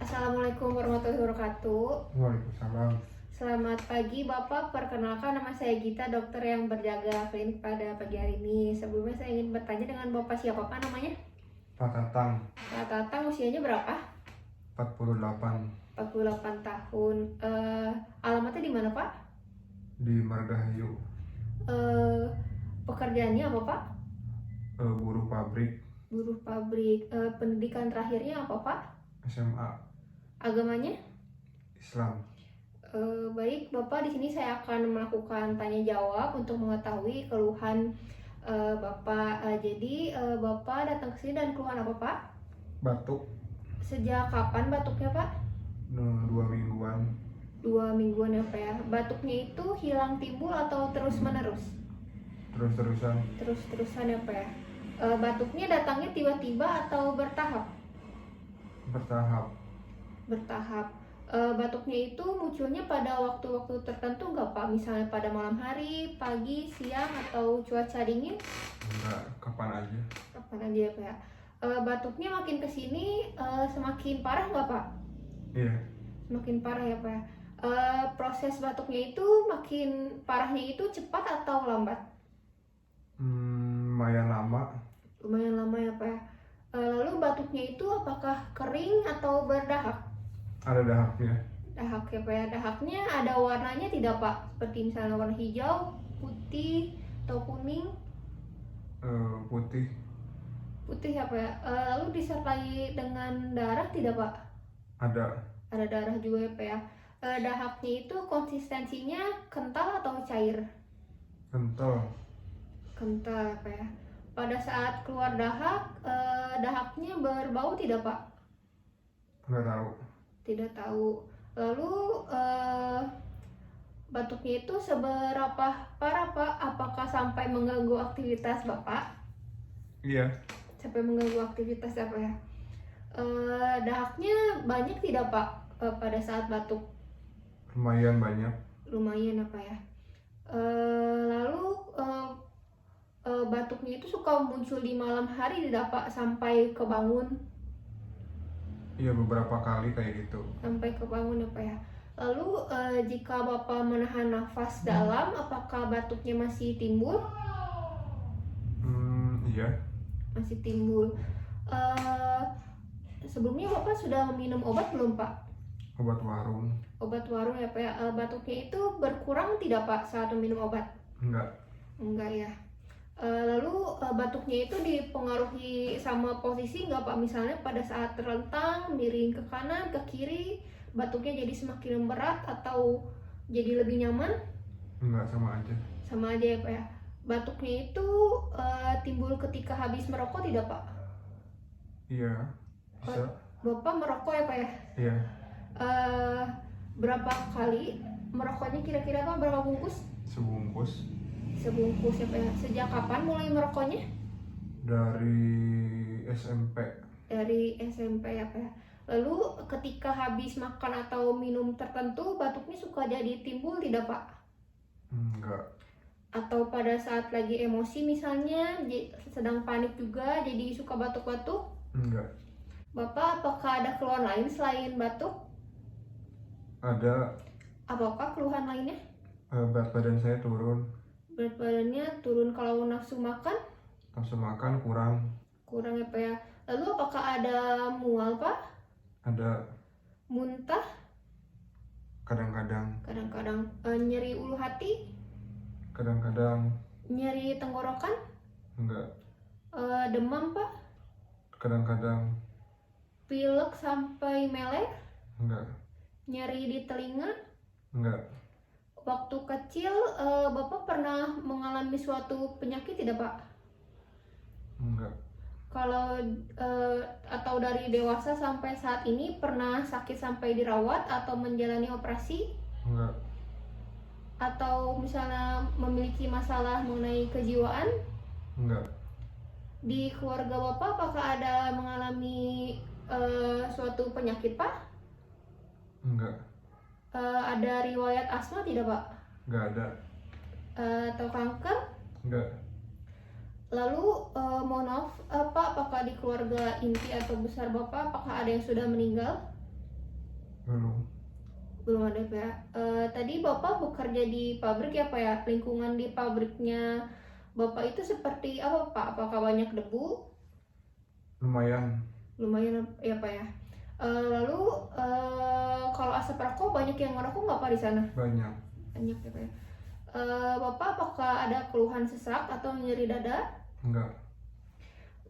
Assalamualaikum warahmatullahi wabarakatuh. Waalaikumsalam. Selamat pagi Bapak, perkenalkan nama saya Gita, dokter yang berjaga klinik pada pagi hari ini. Sebelumnya saya ingin bertanya dengan Bapak siapa Pak namanya? Pak Tatang, Pak Tatang usianya berapa? 48, 48 tahun. Alamatnya di mana Pak? di Margahayu, Eh, Pekerjaannya apa Pak? buruh pabrik, Buruh pabrik. Pendidikan terakhirnya apa Pak? SMA, Agamanya? Islam. Baik, Bapak, di sini saya akan melakukan tanya jawab untuk mengetahui keluhan Bapak. Jadi Bapak datang ke sini dan keluhan apa Pak? Batuk, Sejak kapan batuknya Pak? 2 mingguan, 2 mingguan ya Pak ya. Batuknya itu hilang timbul atau terus menerus? terus-terusan, Terus-terusan ya Pak ya. Batuknya datangnya tiba-tiba atau bertahap? bertahap. Bertahap. Batuknya itu munculnya pada waktu-waktu tertentu nggak Pak? Misalnya pada malam hari, pagi, siang, atau cuaca dingin? Enggak, kapan aja. Kapan aja ya Pak ya. Batuknya makin kesini semakin parah nggak Pak? Iya, Semakin parah ya Pak ya. Proses batuknya itu makin parahnya itu cepat atau lambat? lumayan lama, Lumayan lama ya Pak ya. Lalu batuknya itu apakah kering atau berdahak? ada dahaknya, Dahak ya Pak ya. Dahaknya ada warnanya tidak Pak? Seperti misalnya warna hijau, putih, atau kuning? putih, Putih ya Pak ya. Lalu disertai dengan darah tidak Pak? ada, Ada darah juga ya Pak ya. Dahaknya itu konsistensinya kental atau cair? kental, Kental ya Pak ya. Pada saat keluar dahak, dahaknya berbau tidak Pak? nggak tahu. Tidak tahu. Lalu batuknya itu seberapa parah Pak? Apakah sampai mengganggu aktivitas Bapak? Iya, Sampai mengganggu aktivitas apa ya? Dahaknya banyak tidak Pak pada saat batuk? lumayan banyak, Lumayan apa ya? Lalu batuknya itu suka muncul di malam hari tidak Pak sampai kebangun? iya beberapa kali kayak gitu. Sampai kebangun apa ya? Lalu jika Bapak menahan nafas dalam, apakah batuknya masih timbul? Iya, Masih timbul. Sebelumnya Bapak sudah minum obat belum Pak? obat warung, Obat warung ya Pak ya. Batuknya itu berkurang tidak Pak saat minum obat? enggak, Enggak ya. Lalu batuknya itu dipengaruhi sama posisi nggak Pak? Misalnya pada saat terlentang, miring ke kanan, ke kiri, batuknya jadi semakin berat atau jadi lebih nyaman? enggak, sama aja. Sama aja ya Pak ya. Batuknya itu timbul ketika habis merokok tidak Pak? Iya, bisa, Bapak merokok ya Pak ya? iya. Berapa kali merokoknya kira-kira Pak? Berapa bungkus? Sebungkus Sebungkus ya Pak ya. Sejak kapan mulai merokoknya? dari SMP. Dari SMP ya Pak ya. Lalu ketika habis makan atau minum tertentu batuknya suka jadi timbul tidak Pak? Enggak, Atau pada saat lagi emosi misalnya sedang panik juga jadi suka batuk-batuk? enggak. Bapak apakah ada keluhan lain selain batuk? Ada, Apakah keluhan lainnya? berat badan saya turun, Berat badannya turun kalau nafsu makan? nafsu makan kurang, Kurang ya Pak ya. Lalu apakah ada mual Pak? ada Muntah? kadang-kadang, Kadang-kadang nyeri ulu hati? kadang-kadang Nyeri tenggorokan? enggak, Demam Pak? kadang-kadang Pilek sampai melek? enggak, Nyeri di telinga? enggak, Waktu kecil Bapak pernah mengalami suatu penyakit tidak Pak? enggak, Kalau atau dari dewasa sampai saat ini pernah sakit sampai dirawat atau menjalani operasi? enggak, Atau misalnya memiliki masalah mengenai kejiwaan? enggak, Di keluarga Bapak apakah ada mengalami suatu penyakit Pak? enggak, Ada riwayat asma tidak Pak? enggak ada, Atau kanker? enggak, Lalu mohon maaf Pak, apakah di keluarga inti atau besar Bapak apakah ada yang sudah meninggal? Belum. Belum ada Pak ya. Tadi Bapak bekerja di pabrik ya Pak ya? Lingkungan di pabriknya Bapak itu seperti apa Pak? Apakah banyak debu? Lumayan. Lumayan ya Pak ya. Lalu kalau asap rokok banyak yang ngerokok nggak Pak di sana? Banyak. Banyak ya Pak ya. Bapak apakah ada keluhan sesak atau nyeri dada? Enggak.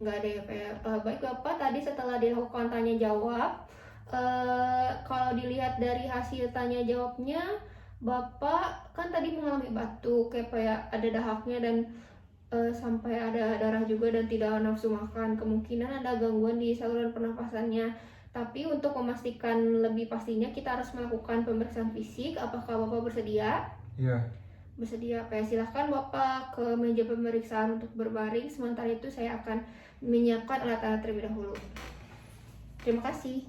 Nggak ada ya Pak ya. Baik Bapak, tadi setelah dilakukan tanya jawab, kalau dilihat dari hasil tanya jawabnya, Bapak kan tadi mengalami batuk ya Pak ya, ada dahaknya dan sampai ada darah juga dan tidak nafsu makan. Kemungkinan ada gangguan di saluran pernapasannya. Tapi untuk memastikan lebih pastinya kita harus melakukan pemeriksaan fisik. Apakah Bapak bersedia? Iya. Bersedia. Oke, silahkan Bapak ke meja pemeriksaan untuk berbaring. Sementara itu saya akan menyiapkan alat-alat terlebih dahulu. Terima kasih.